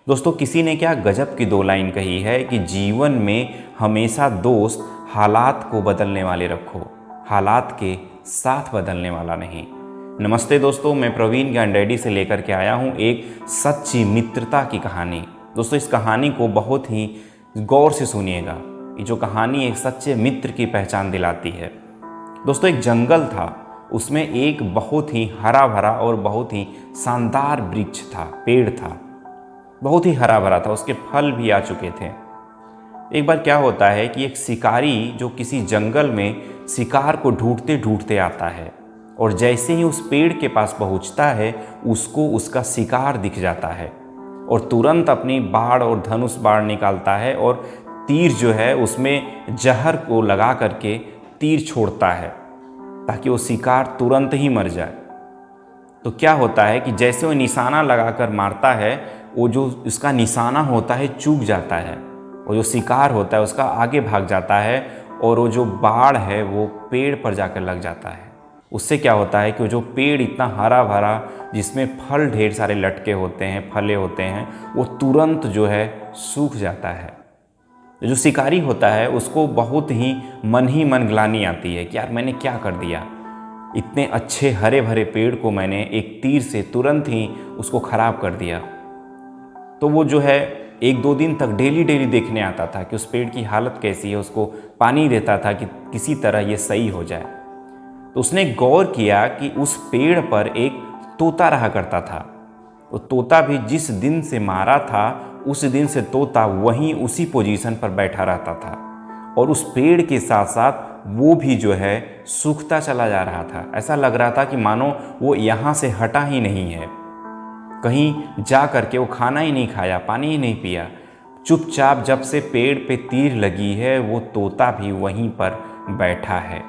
दोस्तों किसी ने क्या गजब की दो लाइन कही है कि जीवन में हमेशा दोस्त हालात को बदलने वाले रखो, हालात के साथ बदलने वाला नहीं। नमस्ते दोस्तों, मैं प्रवीण ज्ञान रेड्डी से लेकर के आया हूँ एक सच्ची मित्रता की कहानी। दोस्तों इस कहानी को बहुत ही गौर से सुनिएगा। ये जो कहानी एक सच्चे मित्र की पहचान दिलाती है। दोस्तों एक जंगल था, उसमें एक बहुत ही हरा भरा और बहुत ही शानदार वृक्ष था, पेड़ था, बहुत ही हरा भरा था, उसके फल भी आ चुके थे। एक बार क्या होता है कि एक शिकारी जो किसी जंगल में शिकार को ढूंढते ढूंढते आता है और जैसे ही उस पेड़ के पास पहुंचता है उसको उसका शिकार दिख जाता है और तुरंत अपनी बाण और धनुष बाण निकालता है और तीर जो है उसमें जहर को लगा करके तीर छोड़ता है ताकि वो शिकार तुरंत ही मर जाए। तो क्या होता है कि जैसे वो निशाना लगाकर मारता है, वो जो उसका निशाना होता है चूक जाता है और जो शिकार होता है उसका आगे भाग जाता है और वो जो बाढ़ है वो पेड़ पर जाकर लग जाता है। उससे क्या होता है कि वो जो पेड़ इतना हरा भरा जिसमें फल ढेर सारे लटके होते हैं, फले होते हैं, वो तुरंत जो है सूख जाता है। जो शिकारी होता है उसको बहुत ही मन ग्लानि आती है कि यार मैंने क्या कर दिया, इतने अच्छे हरे भरे पेड़ को मैंने एक तीर से तुरंत ही उसको ख़राब कर दिया। तो वो जो है एक दो दिन तक डेली देखने आता था कि उस पेड़ की हालत कैसी है, उसको पानी देता था कि किसी तरह ये सही हो जाए। तो उसने गौर किया कि उस पेड़ पर एक तोता रहा करता था। तो तोता भी जिस दिन से मारा था उस दिन से तोता वहीं उसी पोजीशन पर बैठा रहता था और उस पेड़ के साथ साथ वो भी जो है सूखता चला जा रहा था। ऐसा लग रहा था कि मानो वो यहाँ से हटा ही नहीं है, कहीं जा करके वो खाना ही नहीं खाया, पानी ही नहीं पिया। चुपचाप जब से पेड़ पे तीर लगी है वो तोता भी वहीं पर बैठा है।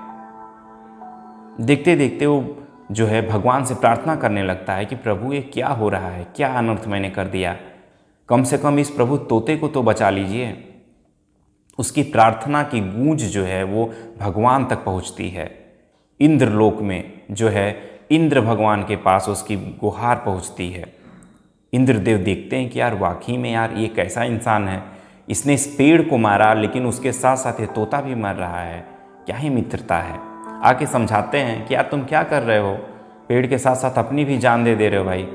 देखते देखते वो जो है भगवान से प्रार्थना करने लगता है कि प्रभु ये क्या हो रहा है, क्या अनर्थ मैंने कर दिया, कम से कम इस प्रभु तोते को तो बचा लीजिए। उसकी प्रार्थना की गूंज जो है वो भगवान तक पहुंचती है। इंद्रलोक में जो है इंद्र भगवान के पास उसकी गुहार पहुंचती है। इंद्रदेव देखते हैं कि यार वाकई में यार ये कैसा इंसान है, इसने इस पेड़ को मारा लेकिन उसके साथ साथ ये तोता भी मर रहा है, क्या ही मित्रता है। आके समझाते हैं कि यार तुम क्या कर रहे हो, पेड़ के साथ साथ अपनी भी जान दे रहे हो भाई।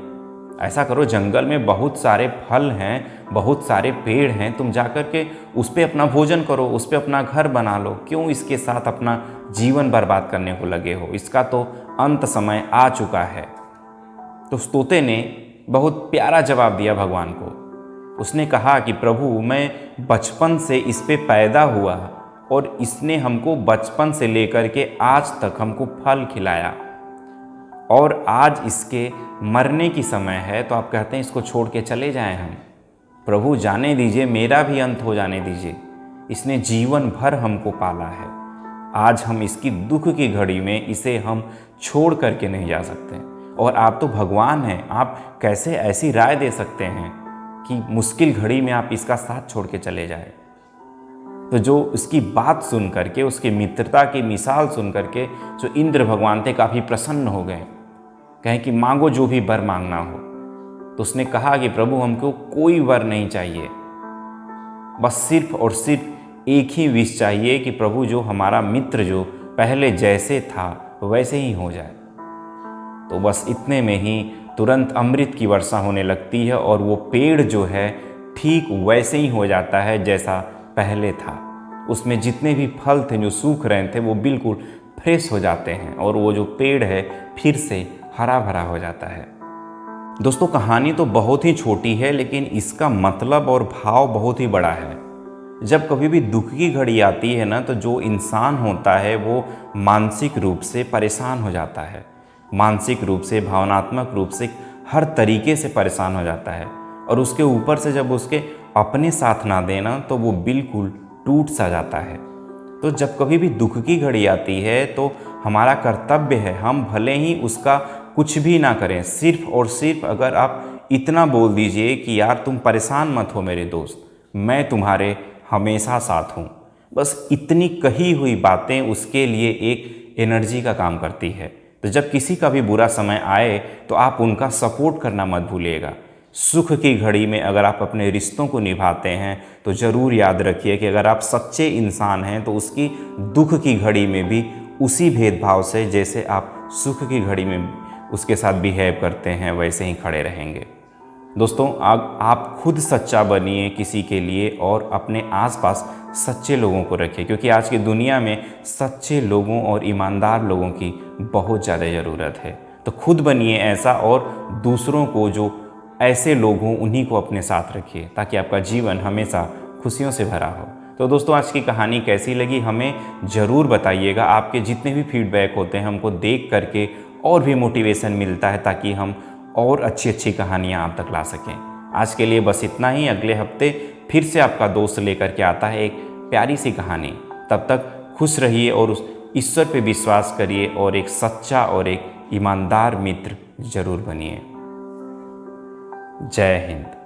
ऐसा करो, जंगल में बहुत सारे फल हैं, बहुत सारे पेड़ हैं, तुम जाकर के उस पर अपना भोजन करो, उस पर अपना घर बना लो, क्यों इसके साथ अपना जीवन बर्बाद करने को लगे हो, इसका तो अंत समय आ चुका है। तो उस तोते ने बहुत प्यारा जवाब दिया भगवान को। उसने कहा कि प्रभु मैं बचपन से इस पे पैदा हुआ और इसने हमको बचपन से लेकर के आज तक हमको फल खिलाया और आज इसके मरने की समय है तो आप कहते हैं इसको छोड़ के चले जाएं हम। प्रभु जाने दीजिए, मेरा भी अंत हो जाने दीजिए, इसने जीवन भर हमको पाला है, आज हम इसकी दुख की घड़ी में इसे हम छोड़ करके नहीं जा सकते। और आप तो भगवान हैं, आप कैसे ऐसी राय दे सकते हैं कि मुश्किल घड़ी में आप इसका साथ छोड़ के चले जाए। तो जो उसकी बात सुन करके, उसकी मित्रता की मिसाल सुन करके जो इंद्र भगवान थे काफ़ी प्रसन्न हो गए, कहें कि मांगो जो भी वर मांगना हो। तो उसने कहा कि प्रभु हमको कोई वर नहीं चाहिए, बस सिर्फ और सिर्फ एक ही विश चाहिए कि प्रभु जो हमारा मित्र जो पहले जैसे था वैसे ही हो जाए। तो बस इतने में ही तुरंत अमृत की वर्षा होने लगती है और वो पेड़ जो है ठीक वैसे ही हो जाता है जैसा पहले था। उसमें जितने भी फल थे जो सूख रहे थे वो बिल्कुल फ्रेश हो जाते हैं और वो जो पेड़ है फिर से हरा भरा हो जाता है। दोस्तों कहानी तो बहुत ही छोटी है लेकिन इसका मतलब और भाव बहुत ही बड़ा है। जब कभी भी दुख की घड़ी आती है ना, तो जो इंसान होता है वो मानसिक रूप से परेशान हो जाता है, मानसिक रूप से, भावनात्मक रूप से, हर तरीके से परेशान हो जाता है। और उसके ऊपर से जब उसके अपने साथ ना देना तो वो बिल्कुल टूट सा जाता है। तो जब कभी भी दुख की घड़ी आती है तो हमारा कर्तव्य है, हम भले ही उसका कुछ भी ना करें, सिर्फ और सिर्फ अगर आप इतना बोल दीजिए कि यार तुम परेशान मत हो मेरे दोस्त, मैं तुम्हारे हमेशा साथ हूँ। बस इतनी कही हुई बातें उसके लिए एक एनर्जी का काम करती है। तो जब किसी का भी बुरा समय आए तो आप उनका सपोर्ट करना मत भूलिएगा, सुख की घड़ी में अगर आप अपने रिश्तों को निभाते हैं तो ज़रूर याद रखिए कि अगर आप सच्चे इंसान हैं तो उसकी दुख की घड़ी में भी उसी भेदभाव से जैसे आप सुख की घड़ी में उसके साथ बिहेव करते हैं वैसे ही खड़े रहेंगे। दोस्तों, आप खुद सच्चा बनिए किसी के लिए और अपने आसपास सच्चे लोगों को रखिए, क्योंकि आज की दुनिया में सच्चे लोगों और ईमानदार लोगों की बहुत ज़्यादा ज़रूरत है। तो खुद बनिए ऐसा और दूसरों को जो ऐसे लोग हों उन्हीं को अपने साथ रखिए, ताकि आपका जीवन हमेशा खुशियों से भरा हो। तो दोस्तों, आज की कहानी कैसी लगी हमें ज़रूर बताइएगा। आपके जितने भी फीडबैक होते हैं हमको देख करके और भी मोटिवेशन मिलता है, ताकि हम और अच्छी अच्छी कहानियाँ आप तक ला सकें। आज के लिए बस इतना ही। अगले हफ्ते फिर से आपका दोस्त लेकर के आता है एक प्यारी सी कहानी। तब तक खुश रहिए और उस ईश्वर पे विश्वास करिए और एक सच्चा और एक ईमानदार मित्र जरूर बनिए। जय हिंद।